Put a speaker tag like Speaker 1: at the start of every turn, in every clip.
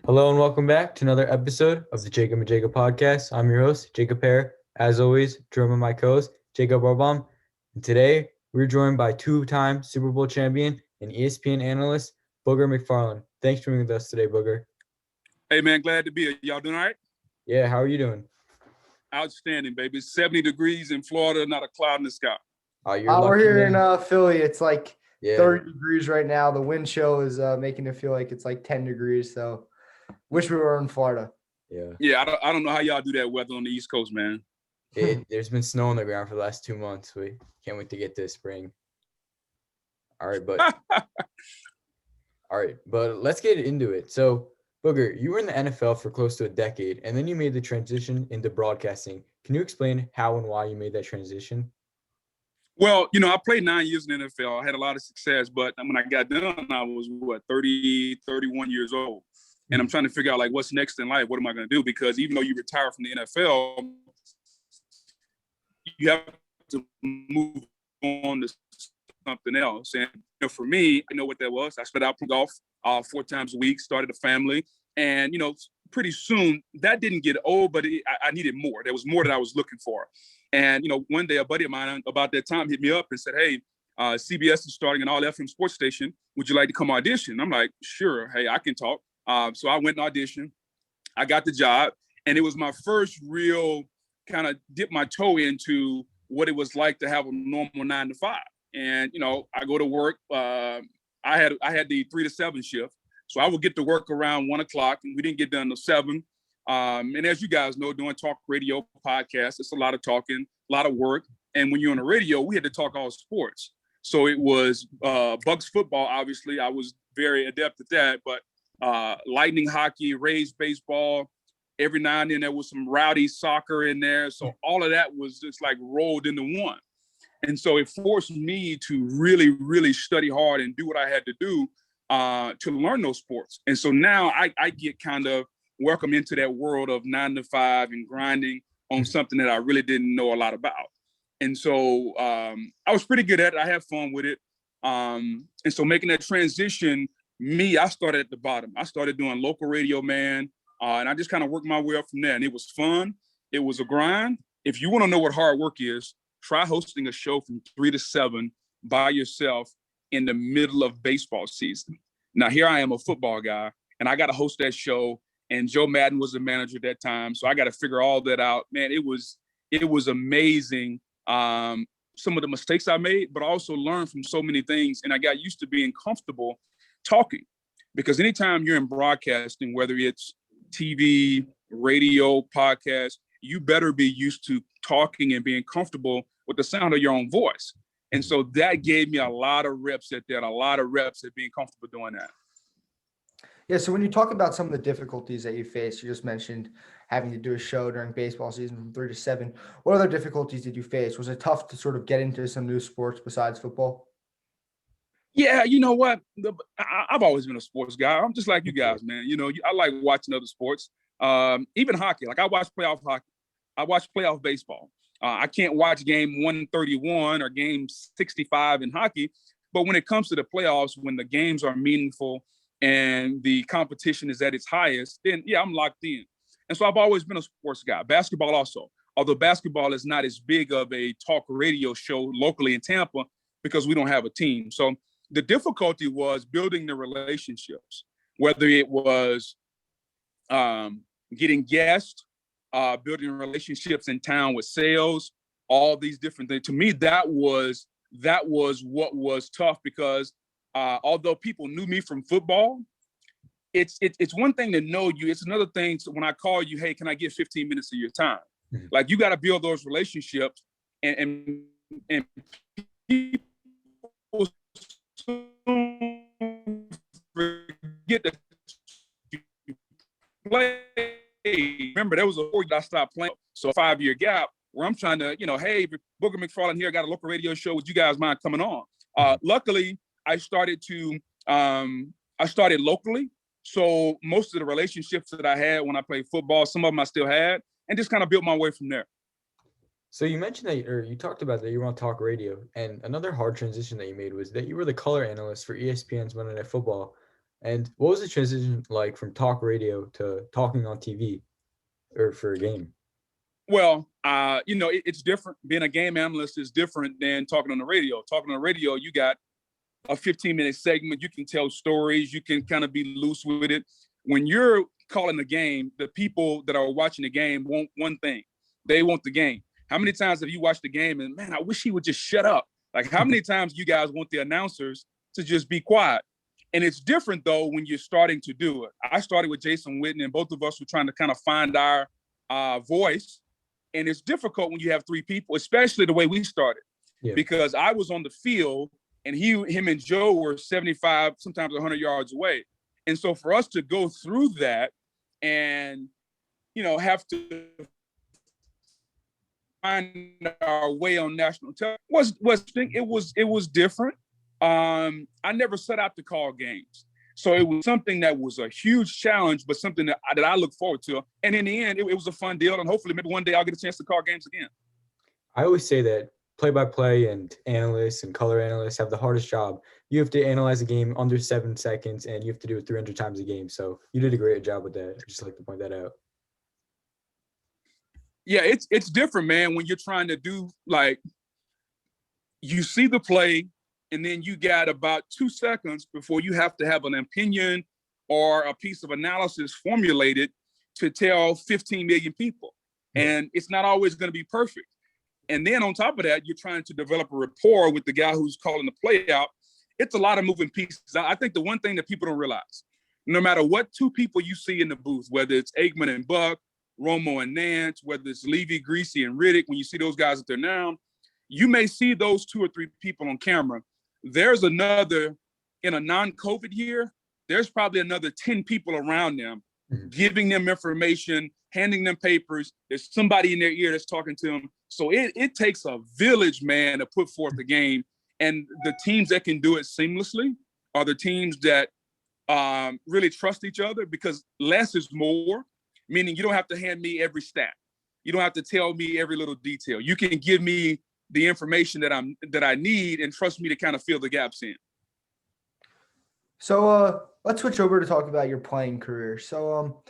Speaker 1: Hello and welcome back to another episode of the Jacob and Jacob podcast. I'm your host, Jacob Pear. As always, joined by my co-host, Jacob Arbom. And today, we're joined by two-time Super Bowl champion and ESPN analyst, Booger McFarland. Thanks for being with us today, Booger.
Speaker 2: Hey, man, glad to be here. Y'all doing all right?
Speaker 1: Yeah, how are you doing?
Speaker 2: Outstanding, baby. 70 degrees in Florida, not a cloud in the sky.
Speaker 3: We're here in Philly. It's like 30 degrees right now. The wind chill is making it feel like it's like 10 degrees. So wish we were in Florida.
Speaker 2: Yeah, I don't know how y'all do that weather on the East Coast, man.
Speaker 1: There's been snow on the ground for the last 2 months. We can't wait to get to spring. All right, but let's get into it. So, Booger, you were in the NFL for close to a decade, and then you made the transition into broadcasting. Can you explain how and why you made that transition?
Speaker 2: Well, I played 9 years in the NFL. I had a lot of success, but when I got done, I was, 31 years old. And I'm trying to figure out, what's next in life? What am I going to do? Because even though you retire from the NFL, you have to move on to something else. And for me, I know what that was. I started out playing golf 4 times a week, started a family. And, pretty soon that didn't get old, but I needed more. There was more that I was looking for. And, one day a buddy of mine about that time hit me up and said, hey, CBS is starting an all-FM sports station. Would you like to come audition? I'm like, sure. Hey, I can talk. So I went and auditioned. I got the job. And it was my first real kind of dip my toe into what it was like to have a normal 9 to 5. And, I go to work. I had the 3 to 7 shift. So I would get to work around 1 o'clock, and we didn't get done till 7. And as you guys know, doing talk radio podcasts, it's a lot of talking, a lot of work. And when you're on the radio, we had to talk all sports. So it was Bucs football, obviously. I was very adept at that. But Lightning hockey, Rays baseball, every now and then there was some rowdy soccer in there. So all of that was just rolled into one. And so it forced me to really, really study hard and do what I had to do to learn those sports. And so now I get kind of welcome into that world of 9 to 5 and grinding on something that I really didn't know a lot about. And so I was pretty good at it. I had fun with it. And so making that transition, I started at the bottom. I started doing local radio, man. And I just kind of worked my way up from there. And it was fun. It was a grind. If you want to know what hard work is, try hosting a show from 3 to 7 by yourself in the middle of baseball season. Now, here I am, a football guy, and I got to host that show. And Joe Madden was the manager at that time. So I got to figure all that out. Man, it was amazing. Some of the mistakes I made, but I also learned from so many things. And I got used to being comfortable talking, because anytime you're in broadcasting, whether it's TV, radio, podcast, you better be used to talking and being comfortable with the sound of your own voice. And so that gave me a lot of reps at that, a lot of reps at being comfortable doing that.
Speaker 3: Yeah, so when you talk about some of the difficulties that you faced, you just mentioned having to do a show during baseball season from 3 to 7. What other difficulties did you face? Was it tough to sort of get into some new sports besides football?
Speaker 2: Yeah, you know what? I've always been a sports guy. I'm just like you guys, man. I like watching other sports, even hockey. I watch playoff hockey. I watch playoff baseball. I can't watch game 131 or game 65 in hockey. But when it comes to the playoffs, when the games are meaningful and the competition is at its highest, then, yeah, I'm locked in. And so I've always been a sports guy. Basketball also. Although basketball is not as big of a talk radio show locally in Tampa because we don't have a team. So the difficulty was building the relationships, whether it was getting guests, building relationships in town with sales, all these different things. To me, that was what was tough, because although people knew me from football, it's one thing to know you. It's another thing when I call you, hey, can I get 15 minutes of your time? Mm-hmm. You got to build those relationships, and people forget to play. Remember, there was a 4 year I stopped playing, so a 5-year gap where I'm trying to, hey, Booger McFarland here, got a local radio show. Would you guys mind coming on? Luckily, I started locally. So most of the relationships that I had when I played football, some of them I still had, and just kind of built my way from there.
Speaker 1: So you mentioned that, or you talked about that you were on talk radio, and another hard transition that you made was that you were the color analyst for ESPN's Monday Night Football. And what was the transition like from talk radio to talking on TV or for a game?
Speaker 2: Well, it's different. Being a game analyst is different than talking on the radio. Talking on the radio, you got a 15-minute segment. You can tell stories. You can kind of be loose with it. When you're calling the game, the people that are watching the game want one thing. They want the game. How many times have you watched the game and, man, I wish he would just shut up? Like, how many times you guys want the announcers to just be quiet? And it's different, though, when you're starting to do it. I started with Jason Witten, and both of us were trying to kind of find our voice. And it's difficult when you have three people, especially the way we started, because I was on the field and him and Joe were 75, sometimes 100 yards away. And so for us to go through that and, have to find our way on national television it was different. I never set out to call games. So it was something that was a huge challenge, but something that I look forward to. And in the end, it was a fun deal. And hopefully maybe one day I'll get a chance to call games again.
Speaker 1: I always say that play-by-play and analysts and color analysts have the hardest job. You have to analyze a game under 7 seconds, and you have to do it 300 times a game. So you did a great job with that. I just like to point that out.
Speaker 2: Yeah, it's different, man, when you're trying to do, like, you see the play, and then you got about 2 seconds before you have to have an opinion or a piece of analysis formulated to tell 15 million people. And it's not always going to be perfect. And then on top of that, you're trying to develop a rapport with the guy who's calling the play out. It's a lot of moving pieces. I think the one thing that people don't realize, no matter what two people you see in the booth, whether it's Aikman and Buck, Romo and Nance, whether it's Levy, Greasy, and Riddick, when you see those guys out there now, you may see those 2 or 3 people on camera. There's another, in a non-COVID year, there's probably another 10 people around them, giving them information, handing them papers. There's somebody in their ear that's talking to them. So it takes a village, man, to put forth the game. And the teams that can do it seamlessly are the teams that really trust each other, because less is more, meaning you don't have to hand me every stat. You don't have to tell me every little detail. You can give me the information that I need and trust me to kind of fill the gaps in.
Speaker 3: So let's switch over to talk about your playing career. So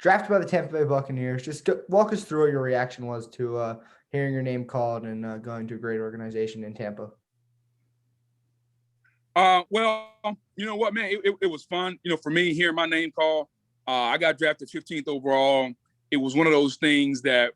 Speaker 3: drafted by the Tampa Bay Buccaneers. Just walk us through what your reaction was to hearing your name called and going to a great organization in Tampa.
Speaker 2: Well, you know what, man, it was fun. For me, hearing my name called, I got drafted 15th overall. It was one of those things that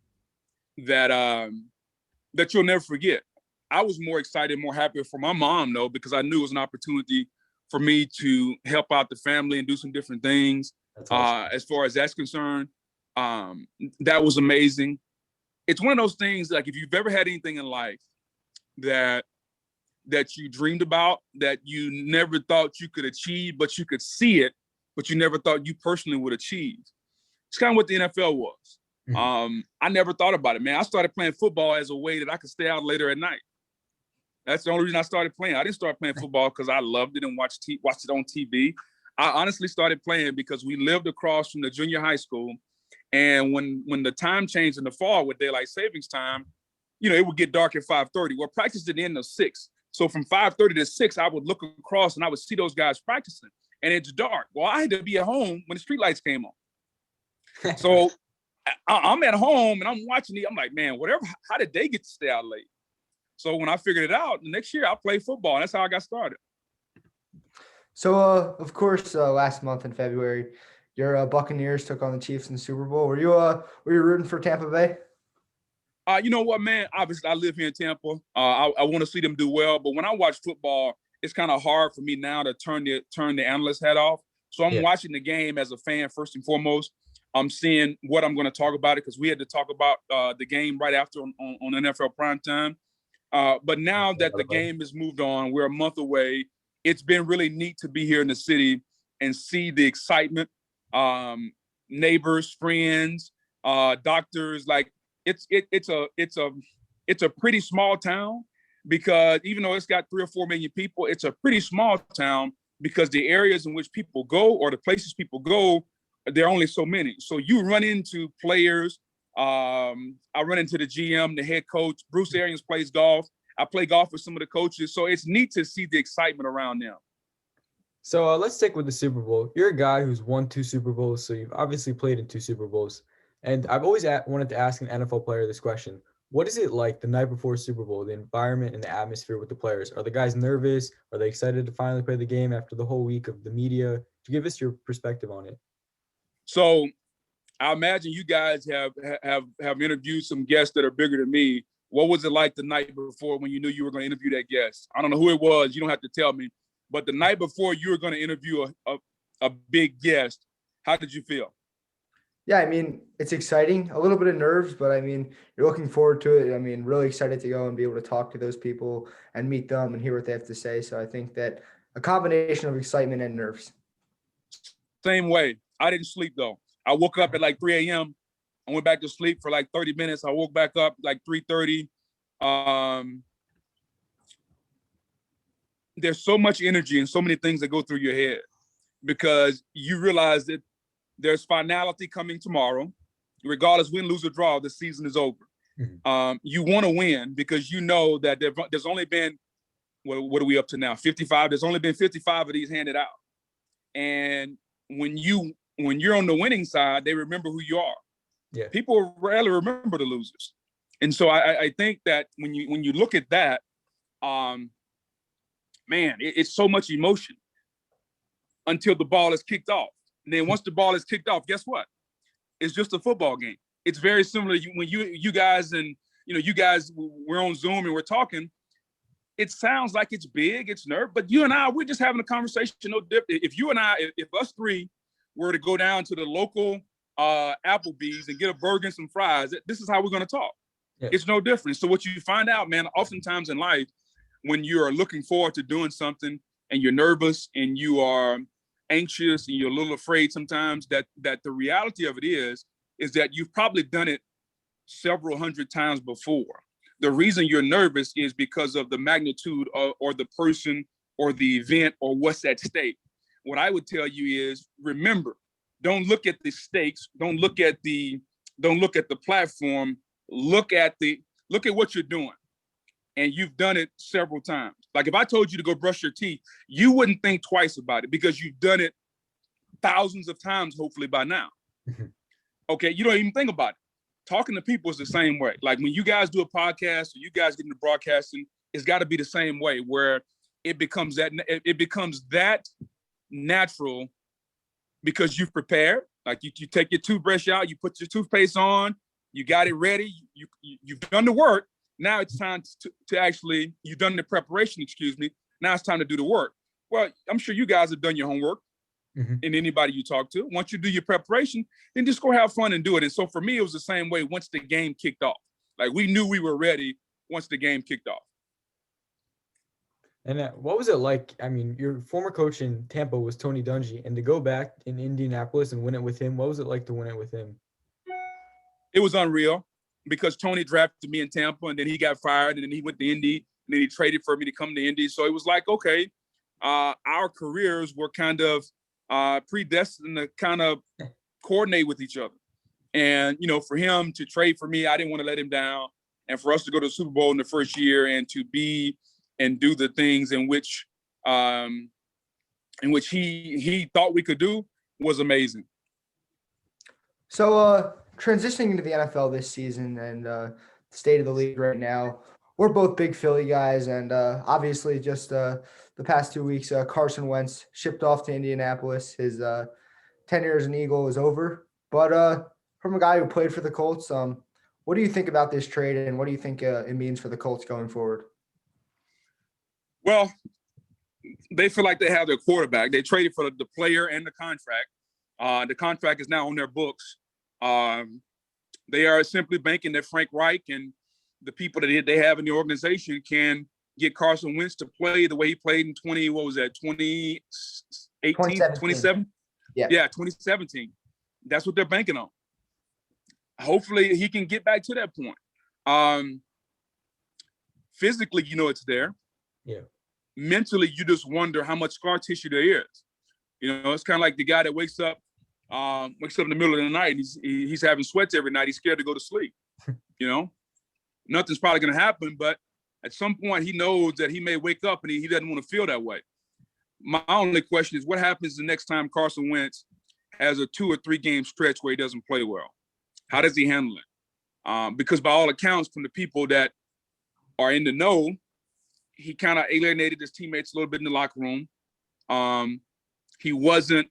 Speaker 2: you'll never forget. I was more excited, more happy for my mom, though, because I knew it was an opportunity for me to help out the family and do some different things. Awesome. As far as that's concerned, that was amazing. It's one of those things, like, if you've ever had anything in life that you dreamed about, that you never thought you could achieve, but you could see it, but you never thought you personally would achieve. It's kind of what the NFL was. I never thought about it, man. I started playing football as a way that I could stay out later at night. That's the only reason I started playing. I didn't start playing football because I loved it and watched it on TV. I honestly started playing because we lived across from the junior high school. And when the time changed in the fall with daylight savings time, it would get dark at 5:30. Well, practice at the end of 6. So from 5:30 to 6, I would look across and I would see those guys practicing. And it's dark. Well, I had to be at home when the streetlights came on. So I'm at home and I'm watching I'm like, man, how did they get to stay out late? So when I figured it out, the next year I played football. And that's how I got started.
Speaker 3: So, of course, last month in February, your Buccaneers took on the Chiefs in the Super Bowl. Were you rooting for Tampa Bay?
Speaker 2: You know what, man? Obviously, I live here in Tampa. I want to see them do well. But when I watch football, it's kind of hard for me now to turn the analyst hat off. So I'm watching the game as a fan first and foremost. I'm seeing what I'm going to talk about it, because we had to talk about the game right after on NFL primetime. But now that the game has moved on, we're a month away. It's been really neat to be here in the city and see the excitement. Neighbors, friends, doctors. Like, it's a pretty small town, because even though it's got 3 or 4 million people, it's a pretty small town because the areas in which people go, or the places people go, there are only so many. So you run into players. I run into the GM, the head coach. Bruce Arians plays golf. I play golf with some of the coaches. So it's neat to see the excitement around them.
Speaker 1: So let's stick with the Super Bowl. You're a guy who's won 2 Super Bowls, so you've obviously played in 2 Super Bowls. And I've always wanted to ask an NFL player this question. What is it like the night before Super Bowl, the environment and the atmosphere with the players? Are the guys nervous? Are they excited to finally play the game after the whole week of the media? To give us your perspective on it.
Speaker 2: So I imagine you guys have interviewed some guests that are bigger than me. What was it like the night before when you knew you were going to interview that guest? I don't know who it was. You don't have to tell me. But the night before you were going to interview a big guest, how did you feel?
Speaker 3: Yeah, I mean, it's exciting, a little bit of nerves, but I mean, you're looking forward to it. I mean, really excited to go and be able to talk to those people and meet them and hear what they have to say. So I think that a combination of excitement and nerves.
Speaker 2: Same way. I didn't sleep though. I woke up at like 3 a.m. I went back to sleep for like 30 minutes. I woke back up like 3:30. There's so much energy and so many things that go through your head because you realize that there's finality coming tomorrow. Regardless, win, lose, or draw, the season is over.
Speaker 1: Mm-hmm.
Speaker 2: You want to win because you know that there's only been, what are we up to now? 55. There's only been 55 of these handed out. And when you're on the winning side, they remember who you are.
Speaker 1: Yeah.
Speaker 2: People rarely remember the losers. And so I think that when you look at that, man, it's so much emotion until the ball is kicked off. And then once the ball is kicked off, guess what? It's just a football game. It's very similar when you guys we're on Zoom and we're talking. It sounds like it's big, it's nerve, but you and I, we're just having a conversation. No different. If us three were to go down to the local Applebee's and get a burger and some fries, this is how we're going to talk. Yeah. It's no different. So what you find out, man, oftentimes in life, when you are looking forward to doing something and you're nervous and you are anxious and you're a little afraid sometimes, that the reality of it is that you've probably done it several hundred times before. The reason you're nervous is because of the magnitude or the person or the event or what's at stake. What I would tell you is, remember, don't look at the stakes, don't look at the platform, look at what you're doing. And you've done it several times. Like if I told you to go brush your teeth, you wouldn't think twice about it because you've done it thousands of times, hopefully by now. Okay, you don't even think about it. Talking to people is the same way. Like when you guys do a podcast or you guys get into broadcasting, it's got to be the same way where it becomes that natural because you've prepared. Like you take your toothbrush out, you put your toothpaste on, you got it ready, you've done the work. Now it's time to actually, you've done the preparation, now it's time to do the work. Well, I'm sure you guys have done your homework. Mm-hmm. And anybody you talk to, once you do your preparation, then just go have fun and do it. And so for me, it was the same way once the game kicked off. Like we knew we were ready once the game kicked off.
Speaker 1: And what was it like? I mean, your former coach in Tampa was Tony Dungy, and to go back in Indianapolis and win it with him, what was it like to win it with him?
Speaker 2: It was unreal because Tony drafted me in Tampa, and then he got fired, and then he went to Indy, and then he traded for me to come to Indy. So it was like, okay, our careers were kind of predestined to kind of coordinate with each other. And, for him to trade for me, I didn't want to let him down. And for us to go to the Super Bowl in the first year and to be and do the things in which he thought we could do was amazing.
Speaker 3: So transitioning into the NFL this season and the state of the league right now, we're both big Philly guys. And obviously just the past 2 weeks, Carson Wentz shipped off to Indianapolis. His tenure as an Eagle is over. But from a guy who played for the Colts, what do you think about this trade and what do you think it means for the Colts going forward?
Speaker 2: Well, they feel like they have their quarterback. They traded for the player and the contract. The contract is now on their books. They are simply banking that Frank Reich and the people that they have in the organization can get Carson Wentz to play the way he played in 2018, 27? Yeah, 2017. That's what they're banking on. Hopefully he can get back to that point. Physically, it's there. Yeah. Mentally, you just wonder how much scar tissue there is. It's kind of like the guy that wakes up in the middle of the night and he's having sweats every night. He's scared to go to sleep. Nothing's probably going to happen, but at some point he knows that he may wake up and he doesn't want to feel that way. my only question is what happens the next time Carson Wentz has a 2 or 3 game stretch where he doesn't play well? How does he handle it? Because by all accounts, from the people that are in the know, he kind of alienated his teammates a little bit in the locker room. He wasn't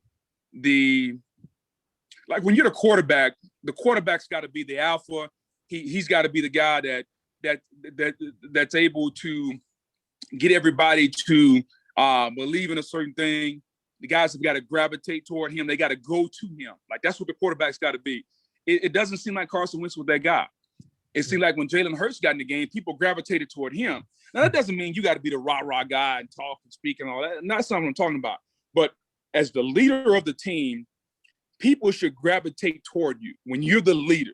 Speaker 2: like when you're the quarterback's got to be the alpha. He's got to be the guy that's able to get everybody to believe in a certain thing. The guys have got to gravitate toward him. They got to go to him. Like, that's what the quarterback's got to be. It doesn't seem like Carson Wentz was that guy. It seemed like when Jalen Hurts got in the game, people gravitated toward him. Now, that doesn't mean you got to be the rah-rah guy and talk and speak and all that. And that's not what I'm talking about. But as the leader of the team, people should gravitate toward you when you're the leader.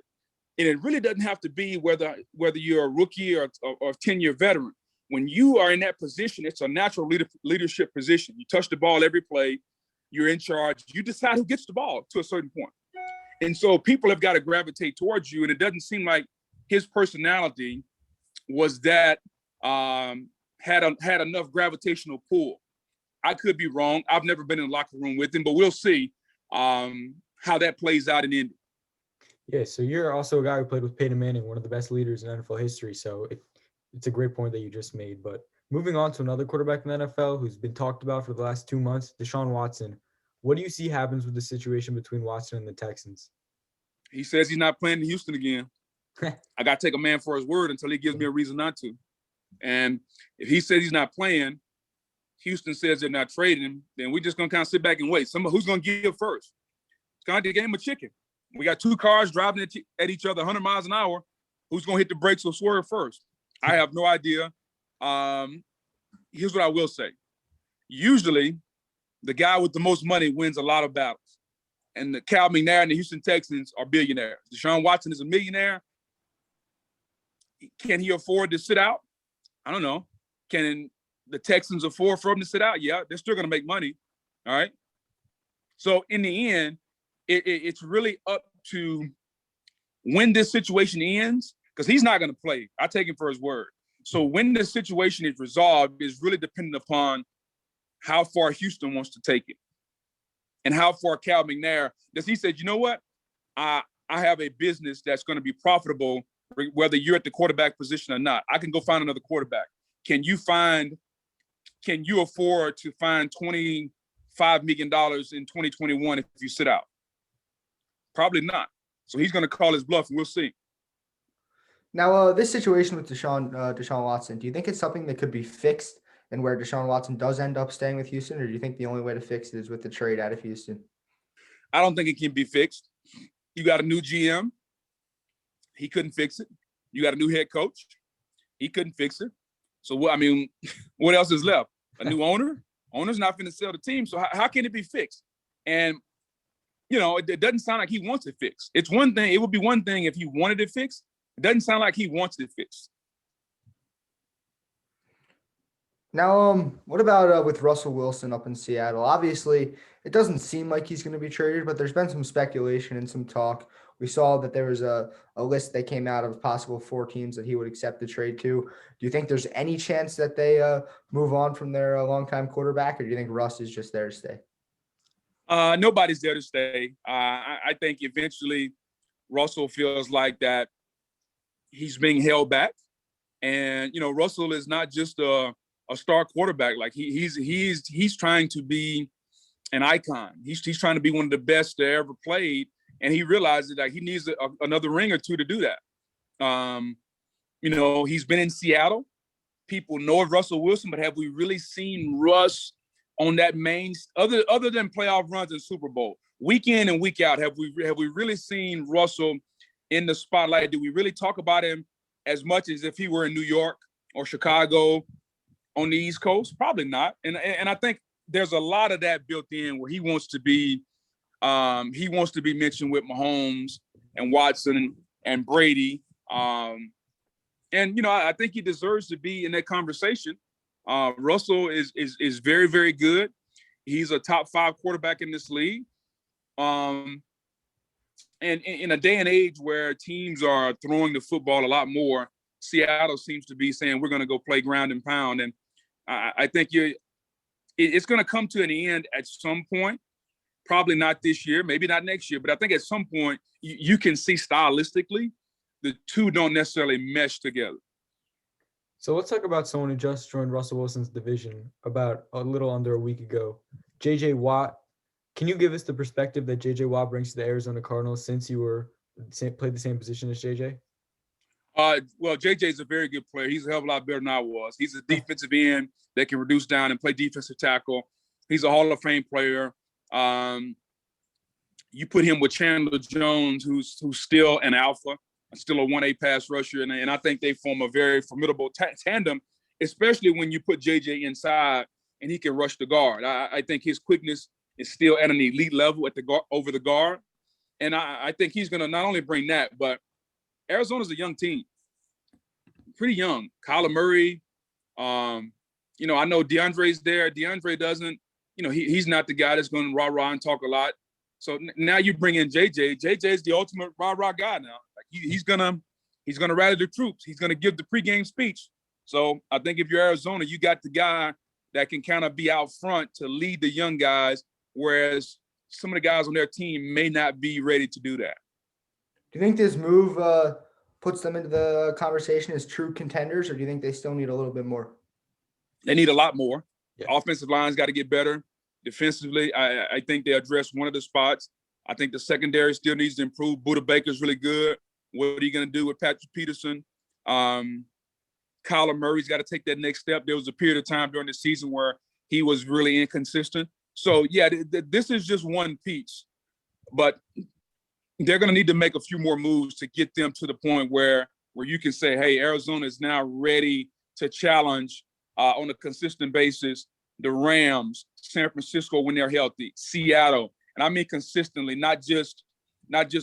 Speaker 2: And it really doesn't have to be whether you're a rookie or a 10-year veteran. When you are in that position, it's a natural leadership position. You touch the ball every play. You're in charge. You decide who gets the ball to a certain point. And so people have got to gravitate towards you. And it doesn't seem like his personality was that had enough gravitational pull. I could be wrong. I've never been in the locker room with him, but we'll see how that plays out in Indy.
Speaker 1: Yeah, so you're also a guy who played with Peyton Manning, one of the best leaders in NFL history. So it's a great point that you just made. But moving on to another quarterback in the NFL who's been talked about for the last 2 months, Deshaun Watson. What do you see happens with the situation between Watson and the Texans?
Speaker 2: He says he's not playing in Houston again. I got to take a man for his word until he gives me a reason not to. And if he says he's not playing, Houston says they're not trading him, then we're just going to kind of sit back and wait. Who's going to give first? It's kind of the game of chicken. We got 2 cars driving at each other 100 miles an hour. Who's going to hit the brakes or swerve first? I have no idea. Here's what I will say. Usually, the guy with the most money wins a lot of battles. And the Cal McNair and the Houston Texans are billionaires. Deshaun Watson is a millionaire. Can he afford to sit out? I don't know. Can the Texans afford for him to sit out? Yeah, they're still going to make money. All right. So in the end, it's really up to when this situation ends, because he's not going to play. I take him for his word. So when this situation is resolved is really dependent upon how far Houston wants to take it and how far Cal McNair, does he say, you know what? I have a business that's going to be profitable whether you're at the quarterback position or not. I can go find another quarterback. Can you afford to find $25 million in 2021 if you sit out? Probably not. So he's going to call his bluff, and we'll see.
Speaker 3: Now, this situation with Deshaun Watson, do you think it's something that could be fixed and where Deshaun Watson does end up staying with Houston, or do you think the only way to fix it is with the trade out of Houston?
Speaker 2: I don't think it can be fixed. You got a new GM. He couldn't fix it. You got a new head coach. He couldn't fix it. So, what else is left? A new owner? Owner's not going to sell the team. So how can it be fixed? And, it doesn't sound like he wants it fixed. It's one thing. It would be one thing if he wanted it fixed. It doesn't sound like he wants it fixed.
Speaker 3: Now, what about with Russell Wilson up in Seattle? Obviously, it doesn't seem like he's going to be traded, but there's been some speculation and some talk. We saw that there was a list that came out of possible 4 teams that he would accept the trade to. Do you think there's any chance that they move on from their longtime quarterback, or do you think Russ is just there to stay?
Speaker 2: Nobody's there to stay. I think eventually Russell feels like that he's being held back. And, Russell is not just a star quarterback. Like he's trying to be an icon. He's trying to be one of the best that ever played. And he realizes that he needs another ring or 2 to do that. He's been in Seattle. People know of Russell Wilson, but have we really seen Russ on that other than playoff runs and Super Bowl, week in and week out? Have we really seen Russell in the spotlight? Do we really talk about him as much as if he were in New York or Chicago on the East Coast? Probably not. And I think there's a lot of that built in where he wants to be mentioned with Mahomes and Watson and Brady. I think he deserves to be in that conversation. Russell is very, very good. He's a top 5 quarterback in this league. And in a day and age where teams are throwing the football a lot more, Seattle seems to be saying we're going to go play ground and pound. And I think it's going to come to an end at some point. Probably not this year, maybe not next year, but I think at some point you can see stylistically the two don't necessarily mesh together.
Speaker 1: So let's talk about someone who just joined Russell Wilson's division about a little under a week ago, J.J. Watt. Can you give us the perspective that J.J. Watt brings to the Arizona Cardinals since you played the same position as J.J.?
Speaker 2: Well, J.J. is a very good player. He's a hell of a lot better than I was. He's a defensive end that can reduce down and play defensive tackle. He's a Hall of Fame player. You put him with Chandler Jones, who's still an alpha, still a 1A pass rusher, and I think they form a very formidable tandem, especially when you put JJ inside and he can rush the guard. I think his quickness is still at an elite level at the over the guard, and I think he's going to not only bring that, but Arizona's a young team, pretty young. Kyler Murray, I know DeAndre's there. DeAndre doesn't. He's not the guy that's going to rah-rah and talk a lot. So now you bring in JJ. JJ's the ultimate rah-rah guy now. Like he's gonna rally the troops. He's gonna give the pregame speech. So I think if you're Arizona, you got the guy that can kind of be out front to lead the young guys, whereas some of the guys on their team may not be ready to do that.
Speaker 3: Do you think this move puts them into the conversation as true contenders, or do you think they still need a little bit more?
Speaker 2: They need a lot more.
Speaker 1: Yeah.
Speaker 2: Offensive line's got to get better. Defensively, I think they addressed one of the spots. I think the secondary still needs to improve. Buda Baker's really good. What are you going to do with Patrick Peterson? Kyler Murray's got to take that next step. There was a period of time during the season where he was really inconsistent. So, yeah, this is just one piece. But they're going to need to make a few more moves to get them to the point where you can say, hey, Arizona is now ready to challenge on a consistent basis the Rams, San Francisco when they're healthy, Seattle, and I mean consistently, not just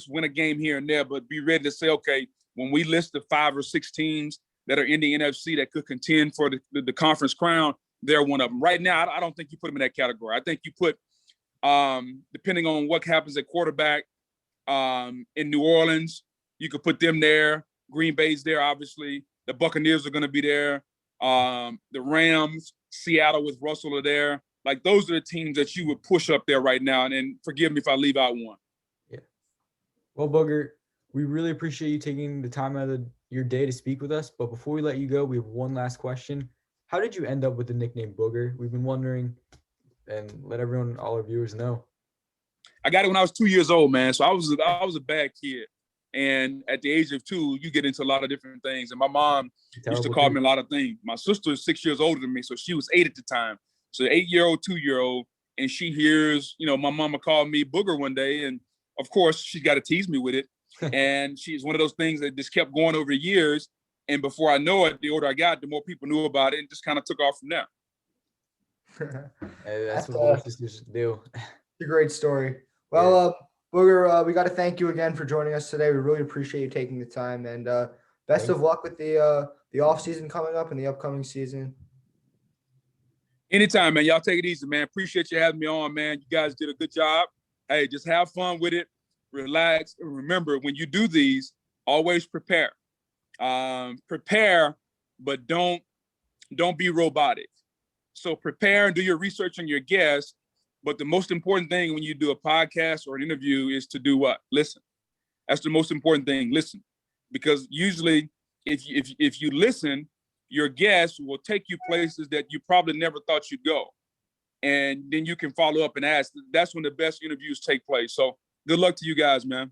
Speaker 2: win a game here and there, but be ready to say, okay, when we list the 5 or 6 teams that are in the NFC that could contend for the conference crown, they're one of them. Right now, I don't think you put them in that category. I think you put, depending on what happens at quarterback in New Orleans, you could put them there. Green Bay's there, obviously. The Buccaneers are going to be there. The Rams, Seattle with Russell are there. Like, those are the teams that you would push up there right now. And forgive me if I leave out one.
Speaker 1: Yeah. Well, Booger, we really appreciate you taking the time out of your day to speak with us. But before we let you go, we have one last question. How did you end up with the nickname Booger? We've been wondering, and let everyone, all our viewers know.
Speaker 2: I got it when I was 2 years old, man. So I was a bad kid. And at the age of 2, you get into a lot of different things. And my mom used to call me a lot of things. My sister is 6 years older than me, so she was 8 at the time. So 8-year-old, 2-year-old, and she hears, my mama called me Booger one day. And, of course, she's got to tease me with it. And she's one of those things that just kept going over the years. And before I know it, the older I got, the more people knew about it and just kind of took off from there.
Speaker 1: Hey, that's what older sisters do.
Speaker 3: It's a great story. Well, Booger, we got to thank you again for joining us today. We really appreciate you taking the time, and best of luck with the off season coming up and the upcoming season.
Speaker 2: Anytime, man. Y'all take it easy, man. Appreciate you having me on, man. You guys did a good job. Hey, just have fun with it. Relax. And remember, when you do these, always prepare. Prepare, but don't be robotic. So prepare and do your research on your guests. But the most important thing when you do a podcast or an interview is to do what? Listen. That's the most important thing. Listen. Because usually if you listen, your guests will take you places that you probably never thought you'd go. And then you can follow up and ask. That's when the best interviews take place. So good luck to you guys, man.